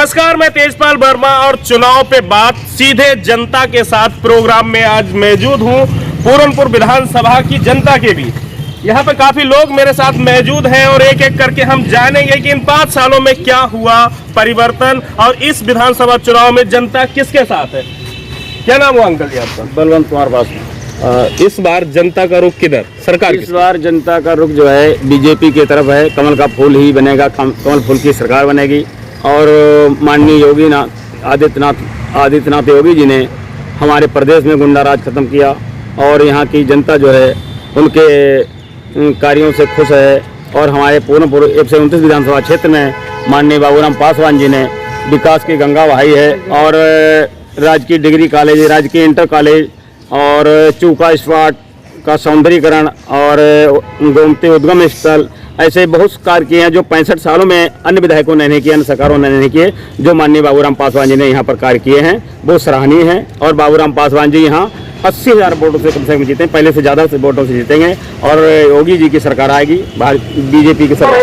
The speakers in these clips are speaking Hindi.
नमस्कार, मैं तेजपाल वर्मा और चुनाव पे बात सीधे जनता के साथ प्रोग्राम में आज मौजूद हूँ पूरनपुर विधानसभा की जनता के बीच। यहाँ पे काफी लोग मेरे साथ मौजूद हैं और एक एक करके हम जानेंगे कि इन 5 सालों में क्या हुआ परिवर्तन और इस विधानसभा चुनाव में जनता किसके साथ है। क्या नाम हुआ अंकल जी आपका? बलवंत कुमार बासु। इस बार जनता का रुख किधर? सरकार इस बार जनता का रुख जो है बीजेपी की तरफ है। कमल का फूल ही बनेगा, कमल फूल की सरकार बनेगी। और माननीय योगी आदित्यनाथ योगी जी ने हमारे प्रदेश में गुंडा राज खत्म किया और यहाँ की जनता जो है उनके कार्यों से खुश है। और हमारे पूर्णपुर 129 विधानसभा क्षेत्र में माननीय बाबूराम पासवान जी ने विकास की गंगा बहाई है। और राजकीय डिग्री कॉलेज, राजकीय इंटर कॉलेज और चूका स्पॉट का सौंदर्यीकरण और गोमती उद्गम स्थल, ऐसे बहुत कार्य किए हैं जो 65 सालों में अन्य विधायकों ने नहीं किए, अन्य सरकारों ने नहीं किए। जो माननीय बाबूराम पासवान जी ने यहाँ पर कार्य किए हैं वो सराहनीय हैं। और बाबूराम पासवान जी यहाँ 80,000 वोटों से कम जीते, पहले से ज़्यादा वोटों से जीतेंगे। और योगी जी की सरकार आएगी, बीजेपी की सरकार।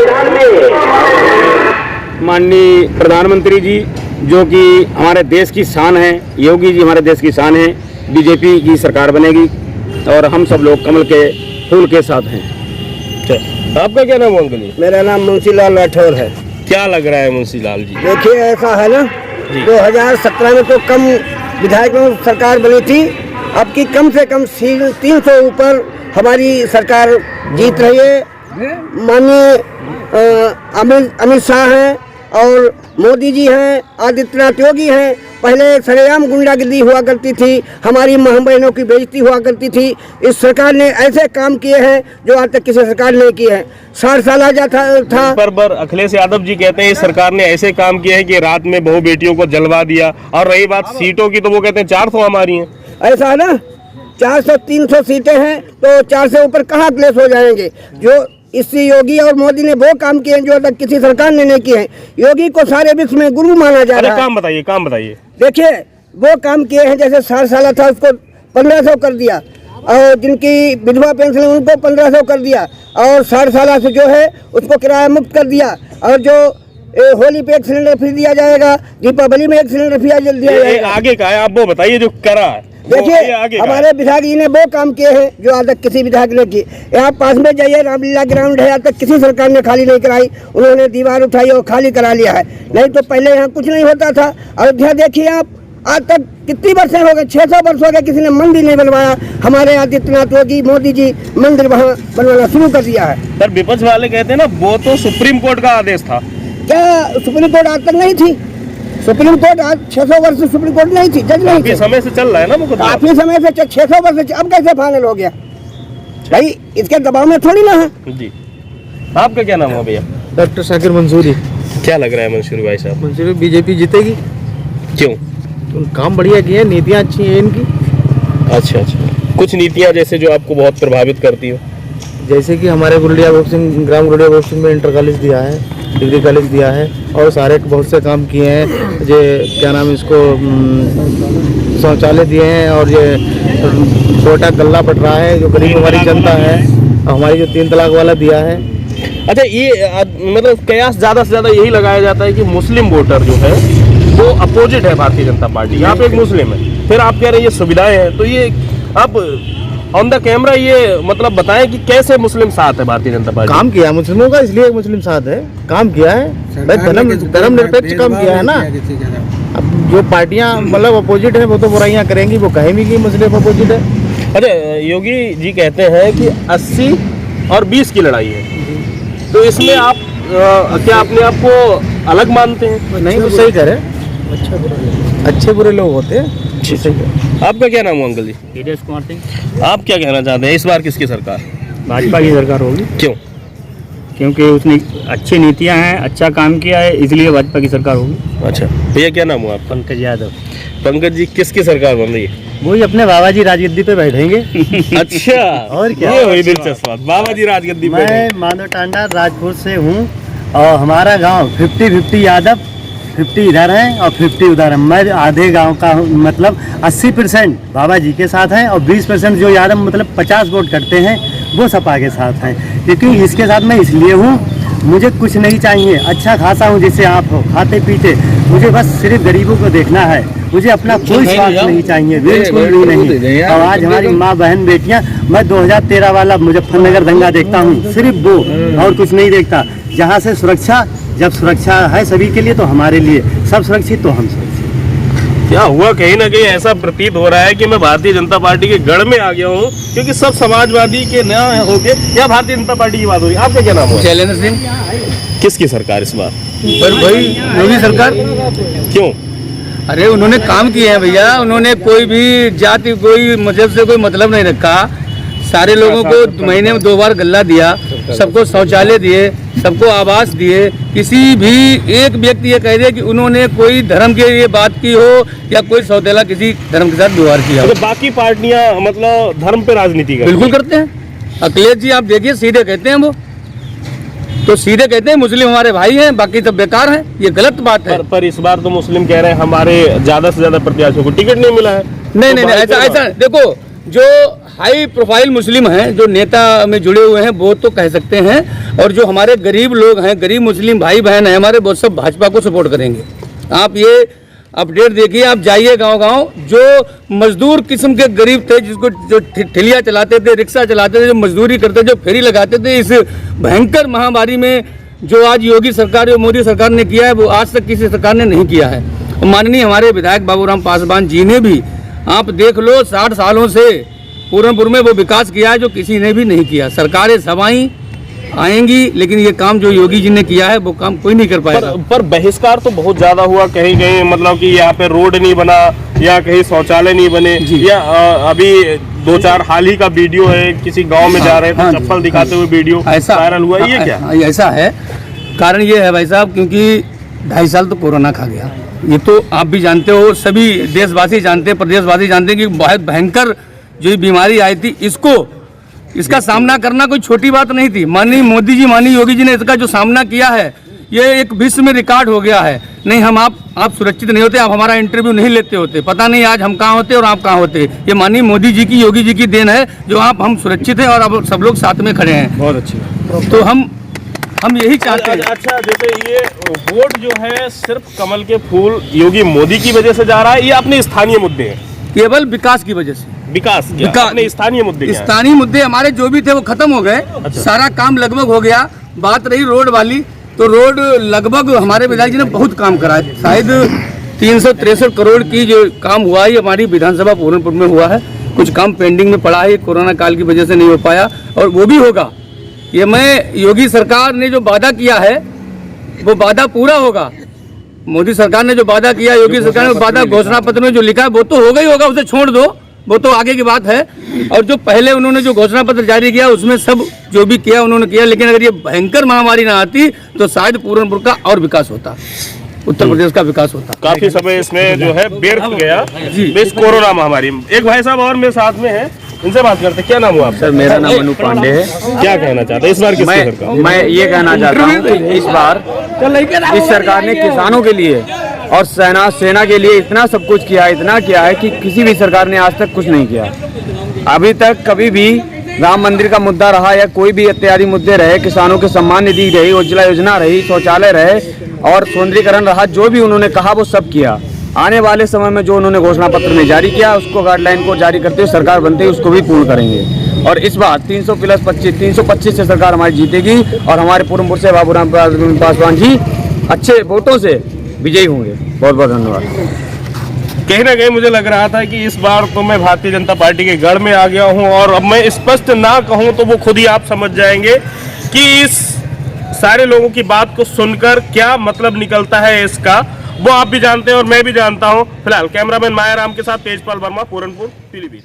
माननीय प्रधानमंत्री जी जो कि हमारे देश की शान है, योगी जी हमारे देश की शान है। बीजेपी की सरकार बनेगी और हम सब लोग कमल के फूल के साथ हैं। आपका क्या नाम है अंकल जी? मेरा नाम मुंशीलाल राठौर है। क्या लग रहा है मुंशीलाल जी? देखिए ऐसा है ना, 2017 में तो कम विधायकों की सरकार बनी थी, अब की कम से कम 300 ऊपर हमारी सरकार जीत रही है। माननीय अमित शाह हैं और मोदी जी हैं, आदित्यनाथ योगी हैं। पहले सरेआम गुंडागिर्दी हुआ करती थी, हमारी मां बहनों की बेइज्जती हुआ करती थी। इस सरकार ने ऐसे काम किए हैं जो आज तक किसी सरकार ने किए हैं। 60 साल आ जाता था पर अखिलेश यादव जी कहते हैं इस सरकार ने ऐसे काम किए हैं कि रात में बहु बेटियों को जलवा दिया। और रही बात सीटों की तो वो कहते हैं 400 हमारी हैं। ऐसा है ना, 400-300 सीटें हैं तो 4 से ऊपर कहाँ अखिलेश हो जाएंगे। जो इससे योगी और मोदी ने वो काम किए हैं जो तक किसी सरकार ने नहीं किए हैं। योगी को सारे विश्व में गुरु माना जा रहा है। काम बताइए। देखिए वो काम किए हैं, जैसे 60 साल था उसको 1500 कर दिया, और जिनकी विधवा पेंशन उनको 1500 कर दिया, और 60 साल से जो है उसको किराया मुक्त कर दिया। और जो होली पे 1 सिलेंडर फ्री दिया जाएगा, दीपावली में 1 सिलेंडर फ्री दिया जाएगा। आगे का है, आप वो बताइए जो करा है। देखिए हमारे विधायक जी ने वो काम किए हैं जो आज तक किसी विधायक ने किए। यहाँ पास में जाइए, रामलीला ग्राउंड है, आज तक किसी सरकार ने खाली नहीं कराई। उन्होंने दीवार उठाई और खाली करा लिया है, नहीं तो पहले यहाँ कुछ नहीं होता था। अयोध्या देखिए आप, आज तक कितनी वर्षें हो गए, 600 वर्ष हो गए, किसी ने मंदिर नहीं बनवाया। हमारे आदित्यनाथ योगी मोदी जी मंदिर वहाँ बनवाना शुरू कर दिया है। पर विपक्ष वाले कहते हैं ना वो तो सुप्रीम कोर्ट का आदेश था। क्या सुप्रीम कोर्ट आज तक नहीं थी? सुप्रीम कोर्ट आज 600 वर्ष से सुप्रीम कोर्ट नहीं थी, जज नहीं थे। समय से चल रहा है ना मुकदमा, काफी समय से 600 वर्ष से, अब कैसे फाइनल हो गया भाई? इसके दबाव में थोड़ी ना है जी। आपका क्या नाम है भैया? डॉक्टर शाकिर मंसूरी। क्या लग रहा है मंसूरी भाई साहब? मंसूरी बीजेपी जीतेगी। क्यों? काम बढ़िया किए हैं, नीतियाँ अच्छी हैं इनकी। अच्छा, कुछ नीतियाँ जैसे जो आपको बहुत प्रभावित करती हो? जैसे कि हमारे गुरुड़िया बॉक्सिंग, ग्राम गुरुड़िया बॉक्सिंग में इंटर कॉलेज दिया है, डिग्री कॉलेज दिया है, और सारे बहुत से काम किए हैं। ये क्या नाम इसको, शौचालय दिए हैं, और ये कोटा गल्ला पट रहा है जो गरीब हमारी जनता है। हमारी जो 3 तलाक वाला दिया है। अच्छा, ये मतलब कयास ज़्यादा से ज़्यादा यही लगाया जाता है कि मुस्लिम वोटर जो है वो अपोजिट है भारतीय जनता पार्टी। यहाँ पे एक मुस्लिम है, फिर आप कह रहे हैं ये सुविधाएं हैं, तो ये आप ऑन द कैमरा ये मतलब बताएं कि कैसे मुस्लिम साथ है भारतीय जनता पार्टी? काम किया मुस्लिमों का, इसलिए मुस्लिम साथ है। काम किया है भाई, धर्मनिरपेक्ष काम किया है ना। अब जो पार्टियां मतलब अपोजिट है वो तो बुराइयां करेंगी, वो कहेंगी कि मुस्लिम अपोजिट है। अरे योगी जी कहते हैं कि 80 और 20 की लड़ाई है, तो इसमें आप क्या अपने आप को अलग मानते हैं? नहीं, तो सही करे, अच्छे बुरे लोग होते हैं। आपका क्या नाम है अंकल जी? नीरज कुमार सिंह। आप क्या कहना चाहते हैं, इस बार किसकी सरकार? भाजपा की सरकार होगी। क्यों? क्योंकि उसने अच्छी नीतियां हैं, अच्छा काम किया है, इसलिए भाजपा की सरकार होगी। अच्छा भैया, क्या नाम हुआ आपका? पंकज यादव। पंकज जी, किसकी सरकार बन रही है? वही अपने बाबा जी राजगद्दी पे बैठेंगे। अच्छा, और क्या? ये हुई दिलचस्प बात, बाबा जी राजगद्दी पे। मैं माधव टांडा राजपुर से हूँ और हमारा गांव 50-50 यादव, 50 इधर हैं और 50 उधर है। मैं आधे गांव का मतलब 80% बाबा जी के साथ हैं और 20% जो यादव मतलब 50 वोट करते हैं वो सपा के साथ हैं। क्योंकि इसके साथ मैं इसलिए हूँ, मुझे कुछ नहीं चाहिए, अच्छा खासा हूँ जैसे आप हो, खाते पीते मुझे बस सिर्फ गरीबों को देखना है, मुझे अपना कोई स्वार्थ नहीं चाहिए, बिल्कुल भी नहीं। और आज हमारी माँ बहन बेटियाँ, मैं 2013 वाला मुजफ्फरनगर दंगा देखता हूँ, सिर्फ वो, और कुछ नहीं देखता। जहाँ से सुरक्षा, जब सुरक्षा है सभी के लिए तो हमारे लिए सब सुरक्षित, तो हम सुरक्षित। क्या हुआ, कहीं ना कहीं ऐसा प्रतीत हो रहा है कि मैं भारतीय जनता पार्टी के गढ़ में आ गया हूँ, क्योंकि सब समाजवादी के न होके या भारतीय जनता पार्टी की बात हो रही है। आपका क्या नाम है? शैलेंद्र सिंह। किसकी सरकार इस बार? पर भाई योगी सरकार। क्यों? अरे उन्होंने काम किए हैं भैया, उन्होंने कोई भी जाति कोई मजहब से कोई मतलब नहीं रखा, सारे लोगों को महीने में 2 बार गल्ला दिया, सबको शौचालय दिए, सबको आवास दिए। किसी भी एक व्यक्ति ये कह दे कि उन्होंने कोई धर्म के लिए बात की हो या कोई सौतेला किसी धर्म के साथ व्यवहार किया हो। तो बाकी पार्टियां मतलब धर्म पे राजनीति करती बिल्कुल करते हैं। अखिलेश जी आप देखिए, सीधे कहते हैं वो तो सीधे कहते हैं मुस्लिम हमारे भाई हैं, बाकी सब बेकार हैं। ये गलत बात है। पर इस बार तो मुस्लिम कह रहे हैं हमारे ज्यादा से ज्यादा प्रत्याशियों को टिकट नहीं मिला है। नहीं तो नहीं नहीं, ऐसा देखो, जो हाई प्रोफाइल मुस्लिम हैं, जो नेता में जुड़े हुए हैं, वो तो कह सकते हैं, और जो हमारे गरीब लोग हैं, गरीब मुस्लिम भाई बहन हैं हमारे, वो सब भाजपा को सपोर्ट करेंगे। आप ये अपडेट देखिए, आप जाइए गांव-गांव, जो मजदूर किस्म के गरीब थे, जिसको जो ठेलिया चलाते थे, रिक्शा चलाते थे, जो मजदूरी करते, जो फेरी लगाते थे, इस भयंकर महामारी में जो आज योगी सरकार और मोदी सरकार ने किया है, वो आज तक किसी सरकार ने नहीं किया है। माननीय हमारे विधायक बाबूराम पासवान जी ने भी, आप देख लो, 60 सालों से पूरनपुर में वो विकास किया है जो किसी ने भी नहीं किया। सरकारें सवाई आएंगी, लेकिन ये काम जो योगी जी ने किया है वो काम कोई नहीं कर पाएगा। पर बहिष्कार तो बहुत ज्यादा हुआ, कहीं कहीं मतलब कि यहाँ पे रोड नहीं बना या कहीं शौचालय नहीं बने, या अभी 2-4 हाल ही का वीडियो है, किसी गांव में जा रहे थे, चप्पल दिखाते हुए वीडियो ऐसा वायरल हुआ। ये क्या ऐसा है? कारण ये है भाई साहब, क्योंकि 2.5 साल तो कोरोना खा गया। ये तो आप भी जानते हो, सभी देशवासी जानते हैं, प्रदेशवासी जानते हैं कि बहुत भयंकर जो बीमारी आई थी, इसका सामना करना कोई छोटी बात नहीं थी। माननीय मोदी जी, माननीय योगी जी ने इसका जो सामना किया है, ये एक विश्व में रिकॉर्ड हो गया है। नहीं, आप सुरक्षित नहीं होते, आप हमारा इंटरव्यू नहीं लेते होते, पता नहीं आज हम कहाँ होते और आप कहाँ होते। ये माननीय मोदी जी की, योगी जी की देन है, जो हम सुरक्षित हैं और अब सब लोग साथ में खड़े हैं। बहुत अच्छी। तो हम यही चाहते हैं। अच्छा, जैसे ये वोट जो है सिर्फ कमल के फूल योगी मोदी की वजह से जा रहा है, ये अपने स्थानीय मुद्दे हैं, केवल विकास की वजह से। विकास अपने स्थानीय मुद्दे, स्थानीय मुद्दे हमारे जो भी थे वो खत्म हो गए। सारा काम लगभग हो गया। बात रही रोड वाली, तो रोड लगभग हमारे विधायक जी ने बहुत काम करा है। शायद 363 करोड़ की जो काम हुआ है, हमारी विधानसभा पूरनपुर में हुआ है। कुछ काम पेंडिंग में पड़ा है, कोरोना काल की वजह से नहीं हो पाया, और वो भी होगा। ये मैं योगी सरकार ने जो वादा किया है वो वादा पूरा होगा। मोदी सरकार ने जो वादा किया, योगी सरकार ने वादा घोषणा पत्र में जो लिखा है वो तो होगा ही होगा, उसे छोड़ दो, वो तो आगे की बात है। और जो पहले उन्होंने जो घोषणा पत्र जारी किया उसमें सब जो भी किया उन्होंने किया, लेकिन अगर ये भयंकर महामारी ना आती तो शायद पूरनपुर का और विकास होता, उत्तर प्रदेश का विकास होता। काफी समय इसमें जो है व्यर्थ गया इस कोरोना महामारी में। एक भाई साहब और मेरे साथ में है, इनसे बात करते। क्या नाम हुआ आपका? सर, मेरा नाम अनु पांडे है। क्या कहना चाहते हैं इस बार किसकी सरकार? मैं ये कहना चाहता हूँ कि इस बार इस सरकार ने किसानों के लिए और सेना के लिए इतना सब कुछ किया, इतना किया है कि किसी भी सरकार ने आज तक कुछ नहीं किया। अभी तक कभी भी राम मंदिर का मुद्दा रहा या कोई भी इत्यादि मुद्दे रहे, किसानों के सम्मान निधि रही, उज्ज्वला योजना रही, शौचालय रहे और सौंदर्यीकरण रहा, जो भी उन्होंने कहा वो सब किया। आने वाले समय में जो उन्होंने घोषणा पत्र में जारी किया, उसको गाइडलाइन को जारी करते हुए सरकार बनते ही उसको भी पूर्ण करेंगे। और इस बार 325 से सरकार हमारी जीतेगी और हमारे पूरनपुर से बाबूराम पासवान जी अच्छे वोटों से विजयी होंगे। बहुत बहुत धन्यवाद। कहीं ना कहीं मुझे लग रहा था कि इस बार तो मैं भारतीय जनता पार्टी के गढ़ में आ गया हूं, और अब मैं स्पष्ट ना कहूं तो वो खुद ही आप समझ जाएंगे कि इस सारे लोगों की बात को सुनकर क्या मतलब निकलता है इसका, वो आप भी जानते हैं और मैं भी जानता हूं। फिलहाल कैमरामैन मायाराम के साथ तेजपाल वर्मा, पूरनपुर, पीलीभीत।